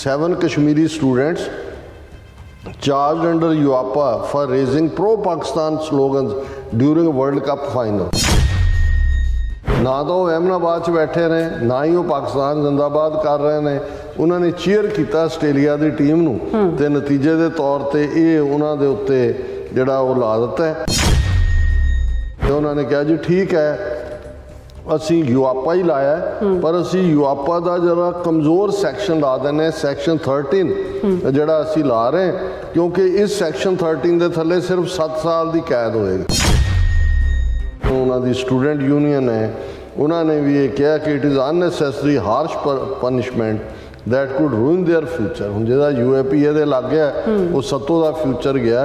7 Kashmiri students charged under UAPA for raising pro-Pakistan slogans during World Cup final. ना तो अहमदाबाद बैठे ने ना ही वो पाकिस्तान जिंदाबाद कर रहे हैं, उन्होंने चीयर किया आस्ट्रेलिया की टीम नूं ते नतीजे के तौर पर यह उन्होंने उत्ते जिहड़ा वो ला दिता है। तो उन्होंने कहा जी ठीक है असी यूआपा ही लाया पर असी यूआपा का जरा कमज़ोर सैक्शन ला देने, सैक्शन 13 जिहड़ा असी ला रहे हैं, क्योंकि इस सैक्शन 13 के थले सिर्फ 7 साल की कैद होएगी। उन्होंने स्टूडेंट यूनियन है, उन्होंने भी ये कहा कि it is unnecessary harsh punishment that could रूइन their future. हुण जिहदा यूएपी ये लग गया वो सत्तों का फ्यूचर गया।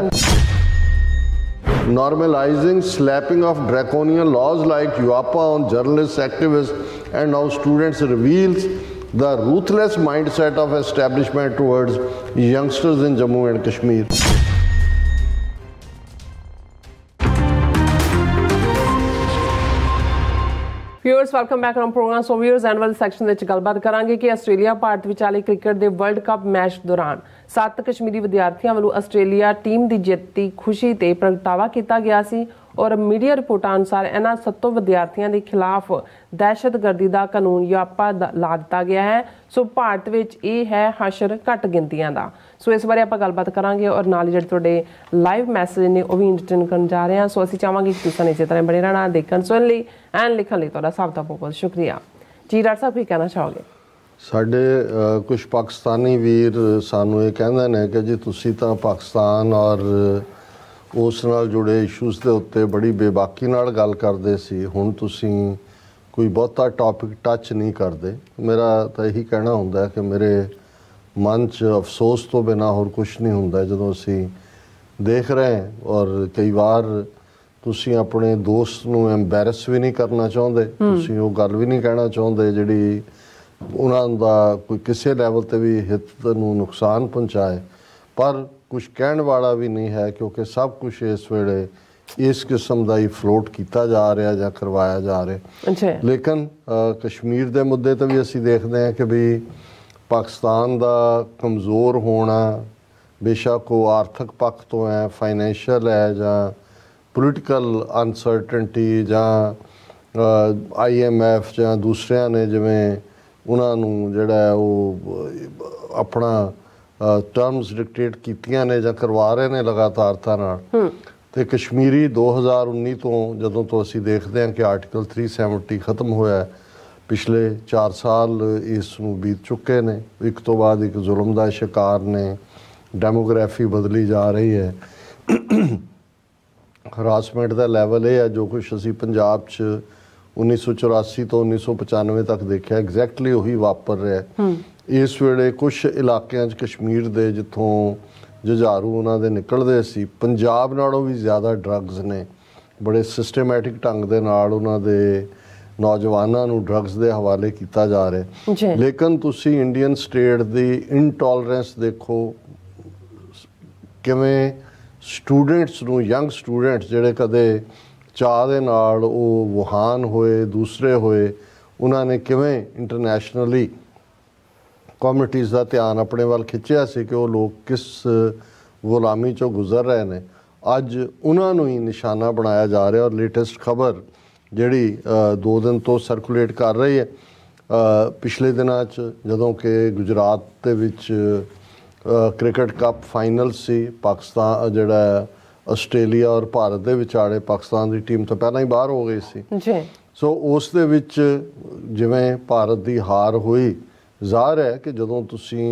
Normalizing slapping of draconian laws like UAPA on journalists, activists and now students reveals the ruthless mindset of establishment towards youngsters in Jammu and Kashmir. Viewers, welcome back on program. So viewers, and वाले section ਵਿੱਚ ਗੱਲਬਾਤ ਕਰਾਂਗੇ ਕਿ Australia Bharat ਵਿਚਾਲੇ cricket ਦੇ world cup match ਦੌਰਾਨ 7 ਕਸ਼ਮੀਰੀ ਵਿਦਿਆਰਥੀਆਂ ਵੱਲੋਂ ਆਸਟ੍ਰੇਲੀਆ ਟੀਮ ਦੀ ਜਿੱਤ ਦੀ ਖੁਸ਼ੀ ਤੇ ਪ੍ਰਗਟਾਵਾ ਕੀਤਾ ਗਿਆ ਸੀ और मीडिया रिपोर्टां अनुसार इन्हां 7 विद्यार्थियों के खिलाफ दहशतगर्दी का कानून यापा ला दिता गया है। सो भारत विच यह है हशर घट गिनतियां का। सो इस बारे आपां गलबात करांगे और नाल जिहड़े तुहाडे लाइव मैसेज ने वह भी इंटरटेन करन जा रहे हैं। सो असीं चाहांगे कि तुसीं इसे तरह बने रहना, देखण सुणन लई एंड लिखण लई तुहाडा सब दा बहुत शुक्रिया जी। डॉक्टर साहब की कहना चाहोगे? साडे कुछ पाकिस्तानी वीर सानू ये कहंदे ने कि जी तुसीं तां पाकिस्तान और उस नाल जुड़े इशूज़ के उत्ते बड़ी बेबाकी नाल गल करते सी, हुण तुसीं कोई बहुता टॉपिक टच नहीं करते। मेरा तो यही कहना हुंदा है कि मेरे मन च अफसोस तो बिना होर कुछ नहीं हुंदा जदों असीं देख रहे हैं। और कई बार तुसीं अपने दोस्त नूं एम्बैरस भी नहीं करना चाहुंदे, तुसीं वो गल भी नहीं कहना चाहुंदे जिहड़ी उन्हां दा कोई किसी लैवल ते भी हित नूं नुकसान पहुँचाए, पर कुछ कहने वाला भी नहीं है क्योंकि सब कुछ इस वेले इस किस्म का ही फ्लोट किया जा रहा या करवाया जा रहा। लेकिन कश्मीर के मुद्दे तो भी असी देखते हैं कि भी पाकिस्तान का कमज़ोर होना, बेशक वो आर्थिक पक्ष तो है, फाइनैशियल है या पोलिटिकल अनसर्टनटी या IMF या दूसरिया ने जिमें उन्होंने जोड़ा वो अपना टर्म्स डिक्टेट कीतियां ने या करवा रहे ने लगातारता नाल। ते कश्मीरी 2019 तो जदों तो असी देखते हैं कि आर्टिकल 370 खत्म होया, पिछले 4 साल इस बीत चुके ने, एक तो बाद एक जुल्म का शिकार ने, डेमोग्राफी बदली जा रही है, हरासमेंट का लैवल यह है जो कुछ असी पंजाब च 1984 तो 1995 तक देखा एग्जैक्टली उही वापर रहा है। इस वेले कुछ इलाकों कश्मीर के जितों जुझारू उन्होंने निकलते सी, पंजाब नालों भी ज़्यादा ड्रग्स ने बड़े सिस्टमैटिक ढंग के नाल उन्होंने नौजवानों नूं ड्रग्स के हवाले किया जा रहा है। लेकिन तुसी इंडियन स्टेट की इनटॉलरेंस देखो, किवें स्टूडेंट्स नूं, यंग स्टूडेंट्स जिहड़े कदे चाह दे नाल वो वुहान होए, दूसरे होए, उन्होंने किवें इंटरनैशनली कम्युनिटीज़ का ध्यान अपने वाल खिंचिया सी कि वो लोग किस गुलामी चो गुजर रहे हैं। अज उन्होंने ही निशाना बनाया जा रहा है। और लेटेस्ट खबर जिहड़ी 2 दिन तो सर्कुलेट कर रही है, पिछले दिनों जदों कि गुजरात दे विच क्रिकेट कप फाइनल सी, पाकिस्तान जिहड़ा आस्ट्रेलिया और भारत के विचाले पाकिस्तान की टीम तो पहला ही बाहर हो गई सी। सो उस दे विच जिवें भारत की हार हुई, ਜ਼ਾਹਰ है कि ਜਦੋਂ ਤੁਸੀਂ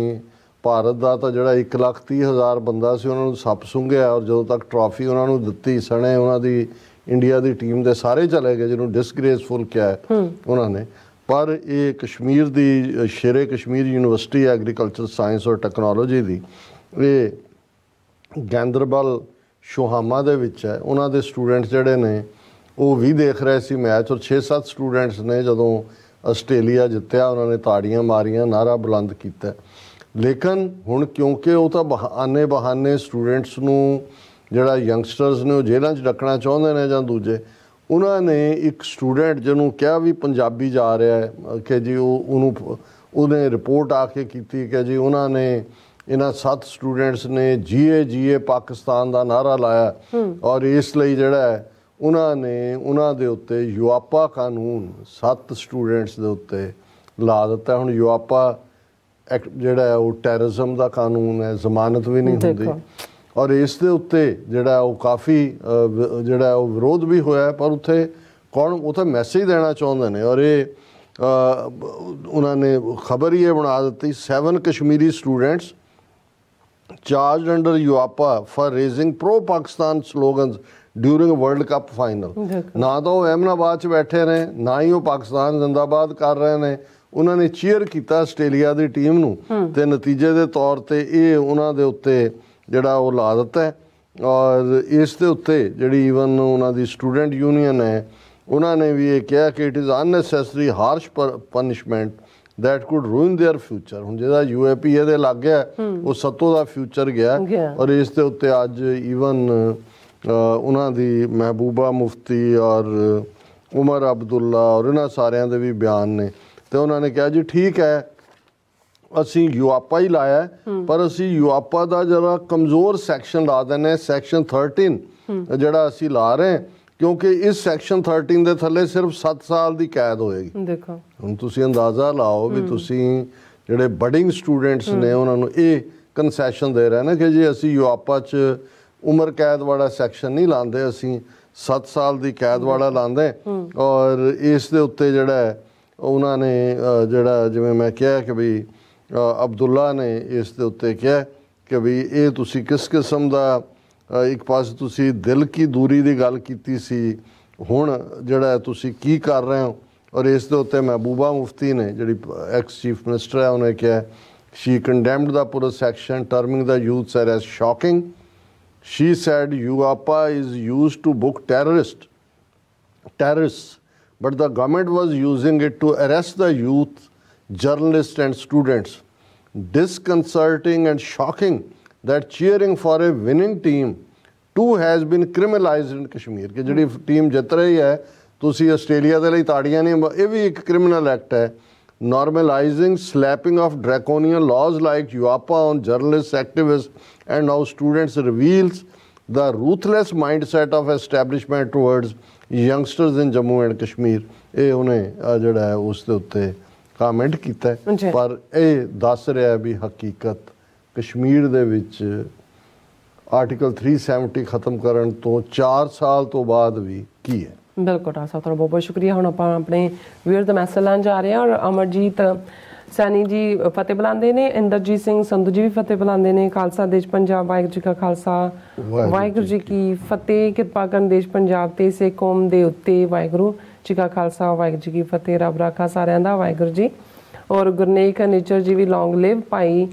ਭਾਰਤ ਦਾ ਤਾਂ ਜਿਹੜਾ 1,30,000 ਬੰਦਾ ਸੀ ਉਹਨਾਂ ਨੂੰ ਸੱਪ ਸੁੰਘਿਆ ਔਰ ਜਦੋਂ ਤੱਕ ਟਰਾਫੀ ਉਹਨਾਂ ਨੂੰ ਦਿੱਤੀ ਸਣੇ ਉਹਨਾਂ ਦੀ ਇੰਡੀਆ ਦੀ ਟੀਮ ਦੇ ਸਾਰੇ ਚਲੇ ਗਏ ਜਿਹਨੂੰ ਡਿਸਗ੍ਰੇਸਫੁਲ ਕਿਹਾ ਉਹਨਾਂ ਨੇ। ਪਰ ਇਹ ਕਸ਼ਮੀਰ ਦੀ ਸ਼ੇਰੇ ਕਸ਼ਮੀਰ ਯੂਨੀਵਰਸਿਟੀ ਐਗਰੀਕਲਚਰ ਸਾਇੰਸ ਔਰ ਟੈਕਨੋਲੋਜੀ ਦੀ ਇਹ ਗੈਂਦਰਬਲ ਸ਼ੋਹਾਮਾ ਦੇ ਵਿੱਚ ਹੈ। ਉਹਨਾਂ ਦੇ ਸਟੂਡੈਂਟ ਜਿਹੜੇ ਨੇ ਉਹ ਵੀ ਦੇਖ ਰਹੇ ਸੀ ਮੈਚ ਔਰ 6-7 ਸਟੂਡੈਂਟਸ ਨੇ ਜਦੋਂ ਆਸਟ੍ਰੇਲੀਆ ਜਿੱਤਿਆ ਉਹਨਾਂ ਨੇ ਤਾੜੀਆਂ ਮਾਰੀਆਂ, ਨਾਰਾ ਬੁਲੰਦ ਕੀਤਾ। ਲੇਕਿਨ ਹੁਣ ਕਿਉਂਕਿ ਉਹ ਤਾਂ ਬਹਾਨੇ ਸਟੂਡੈਂਟਸ ਨੂੰ ਜਿਹੜਾ ਯੰਗਸਟਰਸ ਨੇ ਉਹ ਜੇਲ੍ਹਾਂ 'ਚ ਰੱਖਣਾ ਚਾਹੁੰਦੇ ਨੇ ਜਾਂ ਦੂਜੇ, ਉਹਨਾਂ ਨੇ ਇੱਕ ਸਟੂਡੈਂਟ ਜਿਹਨੂੰ ਕਿਹਾ ਵੀ ਪੰਜਾਬੀ ਜਾ ਰਿਹਾ ਹੈ ਕਿ ਜੀ ਉਹਨੂੰ ਉਹਨੇ ਰਿਪੋਰਟ ਆ ਕੇ ਕੀਤੀ ਕਿ ਜੀ ਉਹਨਾਂ ਨੇ ਇਹਨਾਂ 7 ਸਟੂਡੈਂਟਸ ਨੇ ਜੀਏ ਪਾਕਿਸਤਾਨ ਦਾ ਨਾਰਾ ਲਾਇਆ ਔਰ ਇਸ ਲਈ ਜਿਹੜਾ ਹੈ ਉਹਨਾਂ ਦੇ ਉੱਤੇ ਯੂਆਪਾ ਕਾਨੂੰਨ 7 ਸਟੂਡੈਂਟਸ ਦੇ ਉੱਤੇ ਲਾ ਦਿੱਤਾ। ਹੁਣ ਯੂਆਪਾ ਐਕਟ ਜਿਹੜਾ ਉਹ ਟੈਰਰਿਜ਼ਮ ਦਾ ਕਾਨੂੰਨ ਹੈ, ਜ਼ਮਾਨਤ ਵੀ ਨਹੀਂ ਹੁੰਦੀ ਔਰ ਇਸ ਦੇ ਉੱਤੇ ਜਿਹੜਾ ਉਹ ਕਾਫੀ ਜਿਹੜਾ ਉਹ ਵਿਰੋਧ ਵੀ ਹੋਇਆ, ਪਰ ਉੱਥੇ ਮੈਸੇਜ ਦੇਣਾ ਚਾਹੁੰਦੇ ਨੇ ਔਰ ਇਹ ਉਹਨਾਂ ਨੇ ਖਬਰ ਹੀ ਇਹ ਬਣਾ ਦਿੱਤੀ 7 Kashmiri students charged under UAPA for raising pro Pakistan slogans during world cup final. ਨਾ ਤਾਂ ਉਹ ਅਹਿਮਦਾਬਾਦ 'ਚ ਬੈਠੇ ਨੇ, ਨਾ ਹੀ ਉਹ ਪਾਕਿਸਤਾਨ ਜ਼ਿੰਦਾਬਾਦ ਕਰ ਰਹੇ ਨੇ, ਉਹਨਾਂ ਨੇ ਚੀਅਰ ਕੀਤਾ ਆਸਟ੍ਰੇਲੀਆ ਦੀ ਟੀਮ ਨੂੰ ਤੇ ਨਤੀਜੇ ਦੇ ਤੌਰ ਤੇ ਇਹ ਉਹਨਾਂ ਦੇ ਉੱਤੇ ਜਿਹੜਾ ਉਹ ਲਾ ਦਿੱਤਾ ਹੈ। ਔਰ ਇਸ ਦੇ ਉੱਤੇ ਜਿਹੜੀ ਈਵਨ ਉਹਨਾਂ ਦੀ ਸਟੂਡੈਂਟ ਯੂਨੀਅਨ ਹੈ ਉਹਨਾਂ ਨੇ ਵੀ ਇਹ ਕਿਹਾ ਕਿ it is unnecessary harsh punishment that could ruin their future। ਹੁਣ ਜਿਹੜਾ UAP ਇਹਦੇ ਲੱਗ ਗਿਆ ਉਹ ਸੱਤੋਂ ਦਾ ਫਿਊਚਰ ਗਿਆ ਔਰ ਇਸ ਦੇ ਉੱਤੇ ਅੱਜ ਈਵਨ ਉਹਨਾਂ ਦੀ ਮਹਿਬੂਬਾ ਮੁਫਤੀ ਔਰ ਉਮਰ ਅਬਦੁੱਲਾ ਔਰ ਇਹਨਾਂ ਸਾਰਿਆਂ ਦੇ ਵੀ ਬਿਆਨ ਨੇ ਤੇ ਉਹਨਾਂ ਨੇ ਕਿਹਾ ਜੀ ਠੀਕ ਹੈ ਅਸੀਂ ਯੂਆਪਾ ਹੀ ਲਾਇਆ ਪਰ ਅਸੀਂ ਯੂਆਪਾ ਦਾ ਜਿਹੜਾ ਕਮਜ਼ੋਰ ਸੈਕਸ਼ਨ ਲਾ ਦਿੰਦੇ ਸੈਕਸ਼ਨ 13 ਜਿਹੜਾ ਅਸੀਂ ਲਾ ਰਹੇ ਕਿਉਂਕਿ ਇਸ ਸੈਕਸ਼ਨ 13 ਦੇ ਥੱਲੇ ਸਿਰਫ 7 ਸਾਲ ਦੀ ਕੈਦ ਹੋਏਗੀ। ਦੇਖੋ ਹੁਣ ਤੁਸੀਂ ਅੰਦਾਜ਼ਾ ਲਾਓ ਵੀ ਤੁਸੀਂ ਜਿਹੜੇ ਬਡਿੰਗ ਸਟੂਡੈਂਟਸ ਨੇ ਉਹਨਾਂ ਨੂੰ ਇਹ ਕਨਸੈਸ਼ਨ ਦੇ ਰਹੇ ਨੇ ਕਿ ਜੀ ਅਸੀਂ ਯੂਆਪਾ 'ਚ ਉਮਰ ਕੈਦ ਵਾਲਾ ਸੈਕਸ਼ਨ ਨਹੀਂ ਲਾਉਂਦੇ, ਅਸੀਂ 7 ਸਾਲ ਦੀ ਕੈਦ ਵਾਲਾ ਲਾਉਂਦੇ ਔਰ ਇਸ ਦੇ ਉੱਤੇ ਜਿਹੜਾ ਉਹਨਾਂ ਨੇ ਜਿਹੜਾ ਜਿਵੇਂ ਮੈਂ ਕਿਹਾ ਕਿ ਵੀ ਅਬਦੁੱਲਾ ਨੇ ਇਸ ਦੇ ਉੱਤੇ ਕਿਹਾ ਕਿ ਵੀ ਇਹ ਤੁਸੀਂ ਕਿਸ ਕਿਸਮ ਦਾ ਇੱਕ ਪਾਸੇ ਤੁਸੀਂ ਦਿਲ ਕੀ ਦੂਰੀ ਦੀ ਗੱਲ ਕੀਤੀ ਸੀ, ਹੁਣ ਜਿਹੜਾ ਤੁਸੀਂ ਕੀ ਕਰ ਰਹੇ ਹੋ ਔਰ ਇਸ ਦੇ ਉੱਤੇ ਮਹਿਬੂਬਾ ਮੁਫਤੀ ਨੇ ਜਿਹੜੀ ਐਕਸ ਚੀਫ ਮਿਨਿਸਟਰ ਹੈ ਉਹਨੇ ਕਿਹਾ she condemned the pura section terming the youth as shocking. She said UAPA is used to book terrorists, but the government was using it to arrest the youth, journalists and students. Disconcerting and shocking that cheering for a winning team too has been criminalized in Kashmir। कि जिहड़ी team जित रही है तुसी Australia दे लई ताड़ियां नहीं, ये भी एक क्रिमिनल एक्ट है। Normalizing slapping of draconian laws like UAPA on journalists, activists and now students reveals the ruthless mindset of establishment towards youngsters in Jammu and Kashmir। ਇਹ ਉਹਨੇ ਜਿਹੜਾ ਹੈ ਉਸ ਦੇ ਉੱਤੇ ਕਮੈਂਟ ਕੀਤਾ ਪਰ ਇਹ ਦੱਸ ਰਿਹਾ ਵੀ ਹਕੀਕਤ ਕਸ਼ਮੀਰ ਦੇ ਵਿੱਚ ਆਰਟੀਕਲ 370 ਖਤਮ ਕਰਨ ਤੋਂ 4 ਸਾਲ ਤੋਂ ਬਾਅਦ ਵੀ ਕੀ ਹੈ। ਬਿਲਕੁਲ ਡਾਕਟਰ ਸਾਹਿਬ ਤੁਹਾਡਾ ਬਹੁਤ ਬਹੁਤ ਸ਼ੁਕਰੀਆ। ਹੁਣ ਆਪਾਂ ਆਪਣੇ ਵੀਅਰ ਦਾ ਮੈਸੇਜ ਲੈਣ ਜਾ ਰਹੇ ਹਾਂ ਔਰ ਅਮਰਜੀਤ ਸੈਣੀ ਜੀ ਫਤਿਹ ਬੁਲਾਉਂਦੇ ਨੇ, ਇੰਦਰਜੀਤ ਸਿੰਘ ਸੰਧੂ ਜੀ ਵੀ ਫਤਿਹ ਬੁਲਾਉਂਦੇ ਨੇ। ਖਾਲਸਾ ਦੇਸ਼ ਪੰਜਾਬ, ਵਾਹਿਗੁਰੂ ਜੀ ਕਾ ਖਾਲਸਾ ਵਾਹਿਗੁਰੂ ਜੀ ਕੀ ਫਤਿਹ। ਕਿਰਪਾ ਕਰਨ ਦੇਸ਼ ਪੰਜਾਬ ਤੇ ਸਿੱਖ ਕੌਮ ਦੇ ਉੱਤੇ, ਵਾਹਿਗੁਰੂ ਜੀ ਕਾ ਖਾਲਸਾ ਵਾਹਿਗੁਰੂ ਜੀ ਕੀ ਫਤਿਹ। ਰੱਬ ਰਾਖਾ ਸਾਰਿਆਂ ਦਾ, ਵਾਹਿਗੁਰੂ ਜੀ। ਔਰ ਗੁਰਨੇਕ ਨੇਚਰ ਜੀ ਵੀ ਲੌਂਗ ਲਿਵ। ਭਾਈ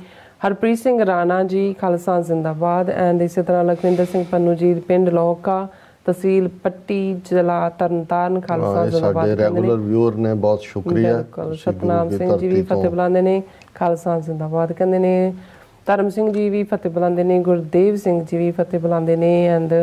ਹਰਪ੍ਰੀਤ ਸਿੰਘ ਰਾਣਾ ਜੀ ਖਾਲਸਾ ਜ਼ਿੰਦਾਬਾਦ। ਐਂਡ ਇਸੇ ਤਰ੍ਹਾਂ ਲਖਵਿੰਦਰ ਸਿੰਘ ਪੰਨੂ ਜੀ ਪਿੰਡ ਲੋਹਕਾ ਤਹਿਸੀਲ ਪੱਟੀ ਜ਼ਿਲ੍ਹਾ ਤਰਨਤਾਰਨ ਖਾਲਸਾ ਜ਼ਿੰਦਾਬਾਦ। ਸਾਡੇ ਰੈਗੂਲਰ ਵਿਊਅਰ ਨੇ, ਬਹੁਤ ਸ਼ੁਕਰੀਆ। ਸਤਨਾਮ ਸਿੰਘ ਜੀ ਵੀ ਫਤਿਹ ਬੁਲਾਉਂਦੇ ਨੇ, ਖਾਲਸਾ ਜ਼ਿੰਦਾਬਾਦ ਕਹਿੰਦੇ ਨੇ। ਧਰਮ ਸਿੰਘ ਜੀ ਵੀ ਫਤਿਹ ਬੁਲਾਉਂਦੇ ਨੇ, ਗੁਰਦੇਵ ਸਿੰਘ ਜੀ ਵੀ ਫਤਿਹ ਬੁਲਾਉਂਦੇ ਨੇ। ਐਂਡ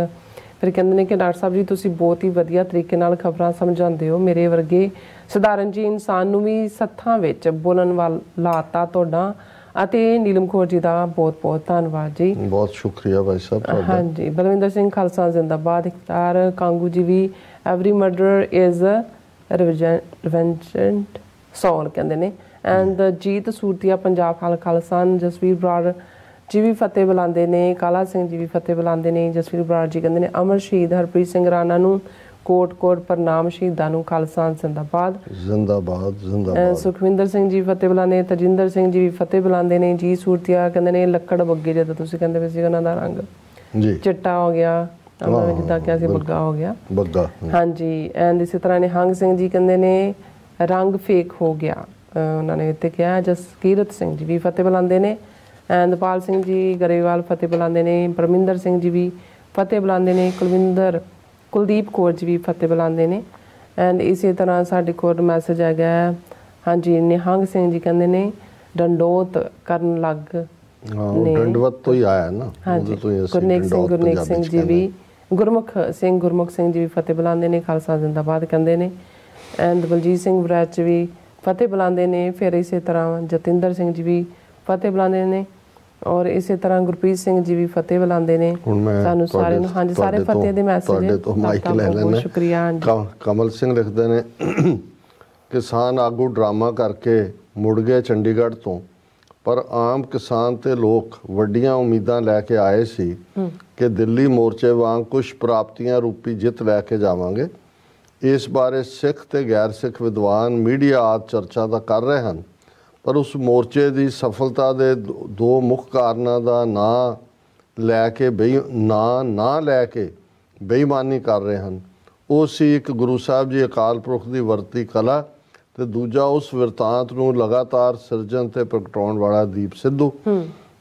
ਫਿਰ ਕਹਿੰਦੇ ਨੇ ਕਿ ਡਾਕਟਰ ਸਾਹਿਬ ਜੀ ਤੁਸੀਂ ਬਹੁਤ ਹੀ ਵਧੀਆ ਤਰੀਕੇ ਨਾਲ ਖਬਰਾਂ ਸਮਝਾਉਂਦੇ ਹੋ, ਮੇਰੇ ਵਰਗੇ ਸਧਾਰਨ ਜੀ ਇਨਸਾਨ ਨੂੰ ਵੀ ਸੱਥਾਂ ਵਿੱਚ ਬੋਲਣ ਵਾਲਾ ਆਤਾ ਤੁਹਾਡਾ ਅਤੇ ਨੀਲਮ ਕੌਰ ਜੀ ਦਾ ਬਹੁਤ ਬਹੁਤ ਧੰਨਵਾਦ ਜੀ। ਬਹੁਤ ਸ਼ੁਕਰੀਆ ਭਾਈ ਸਾਹਿਬ ਤੁਹਾਡਾ। ਹਾਂਜੀ ਬਲਵਿੰਦਰ ਸਿੰਘ ਖਾਲਸਾ ਜ਼ਿੰਦਾਬਾਦ। ਇਖਤਾਰ ਕਾਂਗੂ ਜੀ ਵੀ ਐਵਰੀ ਮਰਡਰ ਇਜ਼ ਰਿਵੈਂਜੈਂਟ ਸੌਲ ਕਹਿੰਦੇ ਨੇ। ਐਂਡ ਜੀਤ ਸੂਰਤੀਆ ਪੰਜਾਬ ਖਾਲਸਾ। ਜਸਵੀਰ ਬਰਾੜ ਜੀ ਵੀ ਫਤਿਹ ਬੁਲਾਉਂਦੇ ਨੇ। ਕਾਲਾ ਸਿੰਘ ਜੀ ਵੀ ਫਤਿਹ ਬੁਲਾਉਂਦੇ ਨੇ। ਜਸਵੀਰ ਬਰਾੜ ਜੀ ਕਹਿੰਦੇ ਨੇ ਅਮਰ ਸ਼ਹੀਦ ਹਰਪ੍ਰੀਤ ਸਿੰਘ ਰਾਣਾ ਨੂੰ ਕੋਟ ਕੋਟ ਪ੍ਰਣਾਮ, ਸ਼ਹੀਦਾਂ ਨੂੰ ਖਾਲਸਾ ਜ਼ਿੰਦਾਬਾਦ ਜ਼ਿੰਦਾਬਾਦ ਜ਼ਿੰਦਾਬਾਦ। ਸੁਖਵਿੰਦਰ ਸਿੰਘ ਜੀ ਫਤਿਹ ਬੁਲਾਉਂਦੇ। ਤਜਿੰਦਰ ਸਿੰਘ ਜੀ ਵੀ ਫਤਿਹ ਬੁਲਾਉਂਦੇ ਨੇ। ਜੀ ਸੂਰਤੀਆ ਕਹਿੰਦੇ ਨੇ ਲੱਕੜ ਬੱਗੇ, ਜਦੋਂ ਤੁਸੀਂ ਕਹਿੰਦੇ ਪਏ ਸੀ ਉਹਨਾਂ ਦਾ ਰੰਗ ਜੀ ਚਿੱਟਾ ਹੋ ਗਿਆ, ਉਹਨਾਂ ਨੇ ਜਿੱਦਾਂ ਕਿਹਾ ਸੀ ਬੱਗਾ ਹੋ ਗਿਆ ਬੱਗਾ। ਹਾਂਜੀ ਐਂਡ ਇਸੇ ਤਰ੍ਹਾਂ ਨਿਹੰਗ ਸਿੰਘ ਜੀ ਕਹਿੰਦੇ ਨੇ ਰੰਗ ਫੇਕ ਹੋ ਗਿਆ, ਉਹਨਾਂ ਨੇ ਇੱਥੇ ਕਿਹਾ। ਜਸਕੀਰਤ ਸਿੰਘ ਜੀ ਵੀ ਫਤਿਹ ਬੁਲਾਉਂਦੇ ਨੇ। ਐਂਦਪਾਲ ਸਿੰਘ ਜੀ ਗਰੇਵਾਲ ਫਤਿਹ ਬੁਲਾਉਂਦੇ ਨੇ। ਪਰਮਿੰਦਰ ਸਿੰਘ ਜੀ ਵੀ ਫਤਿਹ ਬੁਲਾਉਂਦੇ ਨੇ। ਕੁਲਦੀਪ ਕੌਰ ਜੀ ਵੀ ਫਤਿਹ ਬੁਲਾਉਂਦੇ ਨੇ। ਐਂਡ ਇਸੇ ਤਰ੍ਹਾਂ ਸਾਡੇ ਕੋਲ ਮੈਸੇਜ ਹੈਗਾ ਹਾਂਜੀ ਨਿਹੰਗ ਸਿੰਘ ਜੀ ਕਹਿੰਦੇ ਨੇ ਡੰਡੋਤ ਕਰਨ ਲੱਗ ਨੇ, ਡੰਡਵਤ ਤੋਂ ਹੀ ਆਇਆ ਨਾ। ਹਾਂਜੀ ਗੁਰਨੇਕ ਸਿੰਘ ਜੀ ਵੀ ਗੁਰਮੁਖ ਸਿੰਘ ਜੀ ਵੀ ਫਤਿਹ ਬੁਲਾਉਂਦੇ ਨੇ, ਖਾਲਸਾ ਜ਼ਿੰਦਾਬਾਦ ਕਹਿੰਦੇ ਨੇ। ਐਂਡ ਬਲਜੀਤ ਸਿੰਘ ਵਰੈਚ ਵੀ फतेह बुलाते हैं। फिर इस तरह जतिंदर सिंह जी भी फतेह बुलाते हैं और इस तरह गुरप्रीत सिंह जी भी फतेह बुलाते हैं। सानू सारे हाँ जी सारे फतेह के मैसेज बहुत शुक्रिया। कमल सिंह लिखते हैं किसान आगू ड्रामा करके मुड़ गए चंडीगढ़ तो, पर आम किसान ते लोग वड्डियां उम्मीदां लैके आए सी कि दिल्ली मोर्चे वांग कुछ प्राप्तियां रूपी जित लैके जावांगे। इस बारे सिख ते गैर सिख विद्वान मीडिया आदि चर्चा तो कर रहे हैं, पर उस मोर्चे की सफलता के दो मुख कारणों का लैके लैके बेईमानी कर रहे हैं। वो सी एक गुरु साहब जी अकाल पुरख की वरती कला ते दूजा उस वृतांत नूं लगातार सिरजन ते प्रगटाउण वाला दीप सिद्धू।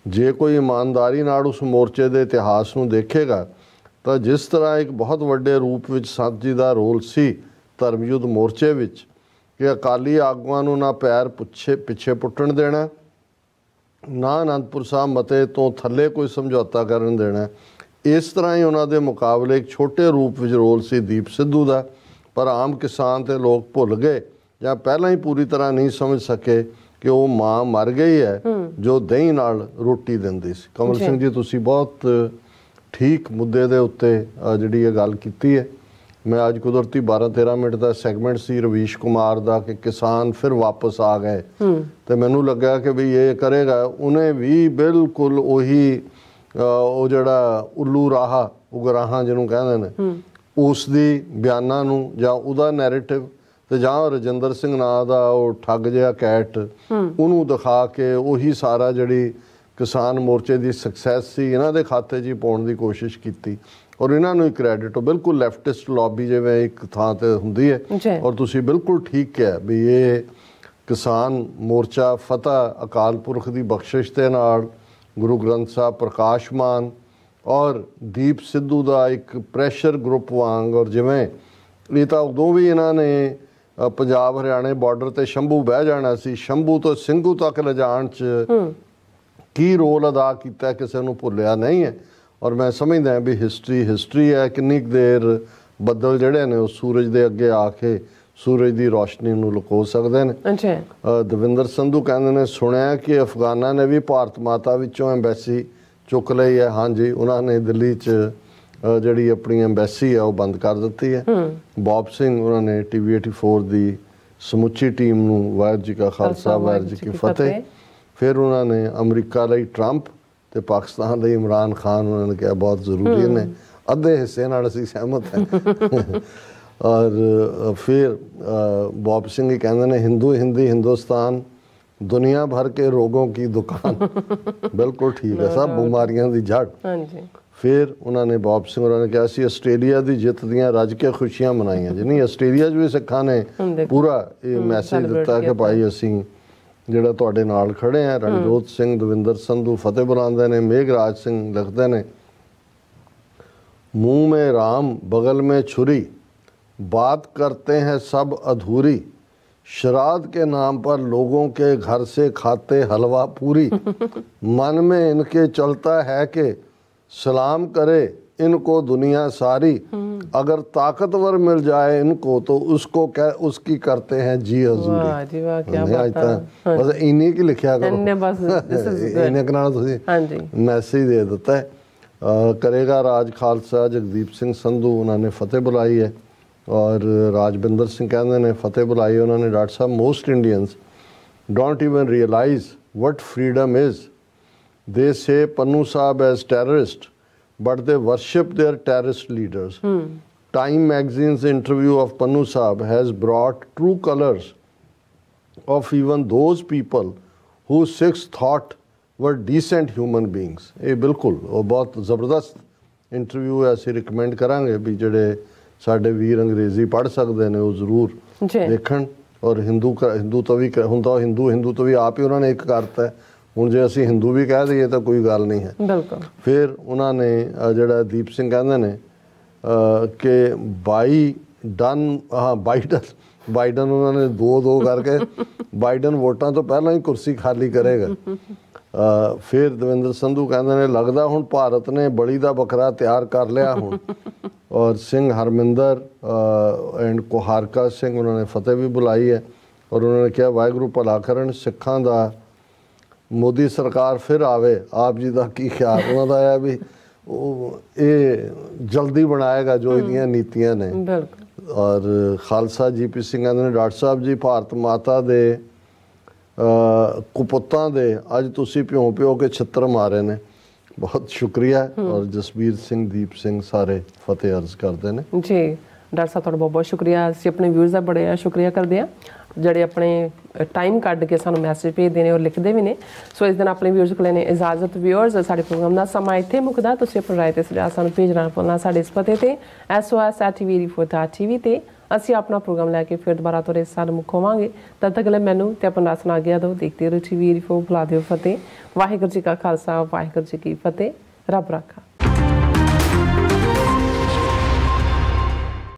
जे कोई ईमानदारी नाल उस मोर्चे के इतिहास नूं देखेगा तो जिस तरह एक बहुत वड्डे रूप विच संत जी का रोल सी धर्मयुद्ध मोर्चे विच कि अकाली आगुआं नूं ना पैर पिछे पुट्टण देना, ना आनंदपुर साहब मते तो थल्ले कोई समझौता करन देना। इस तरह ही उन्होंने मुकाबले एक छोटे रूप विच रोल सी दीप सिद्धू का, पर आम किसान ते लोग भुल गए या पहला ही पूरी तरह नहीं समझ सके कि वो माँ मर गई है जो दही नाल रोटी दिंदी सी। कमल सिंह जी तुसी बहुत ठीक मुद्दे दे उत्ते जिहड़ी ये गल कीती है। मैं अज कुदरती 12-13 मिनट का सैगमेंट सी रवीश कुमार का कि किसान फिर वापस आ गए, तो मैनू लगा कि भी ये करेगा। उन्हें भी बिल्कुल उही वो जिहड़ा उल्लू राहा उगराहा जिन्हों कहते हैं उसकी बयाना नूं जां उहदा नैरेटिव तो जां रजिंदर सिंह नां दा वो ठग जिहा कैट उन्होंने दिखा के उही सारा जिहड़ी किसान मोर्चे की सक्सैस सी इन्हां दे खाते 'च पाउण की कोशिश की और इन्हां नूं क्रेडिट बिल्कुल लैफ्टिस्ट लॉबी जिवें एक थां ते हुंदी है। और तुसीं बिल्कुल ठीक कहा भी ये किसान मोर्चा फतह अकाल पुरख की बख्शिश दे नाल गुरु ग्रंथ साहब प्रकाशमान और दीप सिद्धू का एक प्रैशर ग्रुप वांग और जिवें ये तो उदों भी इन्होंने पंजाब हरियाणे बॉर्डर ते शंभू बह जाना सी, शंभू तो ਸਿੰਘੂ तक ले जाण च की रोल अदा किया किसी नूं भुलिया नहीं है। और मैं समझदा भी हिस्टरी है किन्नी देर बदल जिहड़े ने उस सूरज के अगे आके सूरज की रोशनी नूं लुको सकते हैं। दविंदर संधू कहते हैं सुनिया कि अफगाना ने भी भारत माता विचों एम्बैसी चुक ली है। हाँ जी उन्होंने दिल्ली च जिहड़ी अपनी एम्बैसी है वो बंद कर दी है। बॉब सिंह उन्होंने TV 84 की समुची टीम नूं वाहिगुरू जी का खालसा वाहिगुरू जी की फतेह। फिर उन्होंने अमरीका लई ट्रंप तो पाकिस्तान लई इमरान खान उन्होंने कहा बहुत जरूरी ने, अद्धे हिस्से नाल असीं सहमत हैं। और फिर बॉब सिंह ही कहते हैं हिंदू हिंदी हिंदुस्तान दुनिया भर के रोगों की दुकान। बिल्कुल ठीक है, सब बीमारियों की जड़। फिर उन्होंने बॉब सिंह उन्होंने कहा सी आस्ट्रेलिया की जित दियां रज के खुशियां मनाइयां जी। नहीं आस्ट्रेलिया भी सिखां ने पूरा ये मैसेज दिता कि भाई असीं जिहड़ा तुहाडे नाल खड़े हैं। रणजोत सिंह दविंदर संधू फतेह बुलाते हैं। मेघराज सिंह लिखते हैं मुँह में राम बगल में छुरी, बात करते हैं सब अधूरी, श्राद्ध के नाम पर लोगों के घर से खाते हलवा पूरी, मन में इनके चलता है कि सलाम करे इनको दुनिया सारी, अगर ताकतवर मिल जाए इनको तो उसको उसकी करते हैं जी हजूरी। बस इन्हीं की लिखिया करो, इन्हें के नाल तुसीं मैसेज दे दिता है। करेगा राज खालसा जगदीप सिंह संधू उन्होंने फतेह बुलाई है। और राजबिंदर सिंह कहते हैं फतेह बुलाई उन्होंने। Doctor sahab most Indians don't even realize what freedom is, they say Pannu sahab as terrorist but they worship their terrorist leaders. Time magazine's interview of Pannu sahab has brought true colours of even those people who six thought were decent human beings. ये बिल्कुल और बहुत ज़बरदस्त interview है, असीं recommend करांगे भी जिहड़े साडे वीर अंग्रेजी पढ़ सकते हैं वो जरूर देखण। और हिंदू तो भी हुंदा हिंदू तो भी आप ही उन्होंने एक करता है। हुण जे असीं हिंदू भी कह दईए तो कोई गल नहीं है। फिर उन्होंने जिहड़ा दीप सिंह कहते हैं कि बाइडन उन्होंने 2-2 करके बाइडन वोटां तो पहला ही कुर्सी खाली करेगा। फिर दविंदर संधू कहते हैं लगदा हुण भारत ने बली दा बकरा तैयार कर लिया हुण। और सिंह हरमिंदर एंड कोहारका सिंह उन्होंने फतेह भी बुलाई है। ਔਰ ਉਹਨਾਂ ਨੇ ਕਿਹਾ ਵਾਹਿਗੁਰੂ ਭਲਾ ਕਰਨ, ਸਿੱਖਾਂ ਦਾ ਮੋਦੀ ਸਰਕਾਰ ਫਿਰ ਆਵੇ। ਆਪ ਜੀ ਦਾ ਕੀ ਖਿਆਲ? ਉਹਨਾਂ ਦਾ ਇਹ ਵੀ ਉਹ ਇਹ ਜਲਦੀ ਬਣਾਏਗਾ ਜੋ ਇਹਦੀਆਂ ਨੀਤੀਆਂ ਨੇ। ਔਰ ਖਾਲਸਾ GP ਸਿੰਘ ਕਹਿੰਦੇ ਨੇ ਡਾਕਟਰ ਸਾਹਿਬ ਜੀ ਭਾਰਤ ਮਾਤਾ ਦੇ ਕੁਪੁੱਤਾਂ ਦੇ ਅੱਜ ਤੁਸੀਂ ਭਿਉਂ ਭਿਉਂ ਕੇ ਛਿੱਤਰ ਮਾਰੇ ਨੇ। ਬਹੁਤ ਸ਼ੁਕਰੀਆ। ਔਰ ਜਸਬੀਰ ਸਿੰਘ, ਦੀਪ ਸਿੰਘ ਸਾਰੇ ਫਤਿਹ ਅਰਜ਼ ਕਰਦੇ ਨੇ ਜੀ। ਡਾਕਟਰ ਸਾਹਿਬ ਤੁਹਾਡਾ ਬਹੁਤ ਬਹੁਤ ਸ਼ੁਕਰੀਆ। ਅਸੀਂ ਆਪਣੇ ਵਿਊਅਰਸ ਦਾ ਬੜਾ ਸ਼ੁਕਰੀਆ ਕਰਦੇ ਹਾਂ ਜਿਹੜੇ ਆਪਣੇ ਟਾਈਮ ਕੱਢ ਕੇ ਸਾਨੂੰ ਮੈਸੇਜ ਭੇਜਦੇ ਨੇ ਔਰ ਲਿਖਦੇ ਵੀ ਨੇ। ਸੋ ਇਸ ਦਿਨ ਆਪਣੇ ਵਿਊਅਰਸ ਕੋਲ ਨੇ ਇਜਾਜ਼ਤ। ਵਿਊਅਰਸ ਸਾਡੇ ਪ੍ਰੋਗਰਾਮ ਦਾ ਸਮਾਂ ਇੱਥੇ ਮੁੱਕਦਾ। ਤੁਸੀਂ ਆਪਣੀ ਰਾਏ ਤੇ ਸੁਝਾਅ ਸਾਨੂੰ ਭੇਜਣਾ ਭੁੱਲਣਾ ਸਾਡੇ ਇਸ ਪਤੇ ਤੇ SOS@tvrefour.tv ਤੇ ਅਸੀਂ ਆਪਣਾ ਪ੍ਰੋਗਰਾਮ ਲੈ ਕੇ ਫਿਰ ਦੁਬਾਰਾ ਤੁਹਾਡੇ ਸਾਹਮਣੇ ਮੁੱਖ ਹੋਵਾਂਗੇ। ਤਦ ਤੱਕ ਲਈ ਮੈਨੂੰ ਤੇ ਆਪਣਾ ਸੁਣਾ ਗਿਆ ਦਿਓ। ਦੇਖਦੇ ਰਹੋ TV Refour। ਬੁਲਾ ਦਿਓ ਫਤਿਹ। ਵਾਹਿਗੁਰੂ ਜੀ ਕਾ ਖਾਲਸਾ, ਵਾਹਿਗੁਰੂ ਜੀ ਕੀ ਫਤਿਹ। ਰੱਬ ਰਾਖਾ।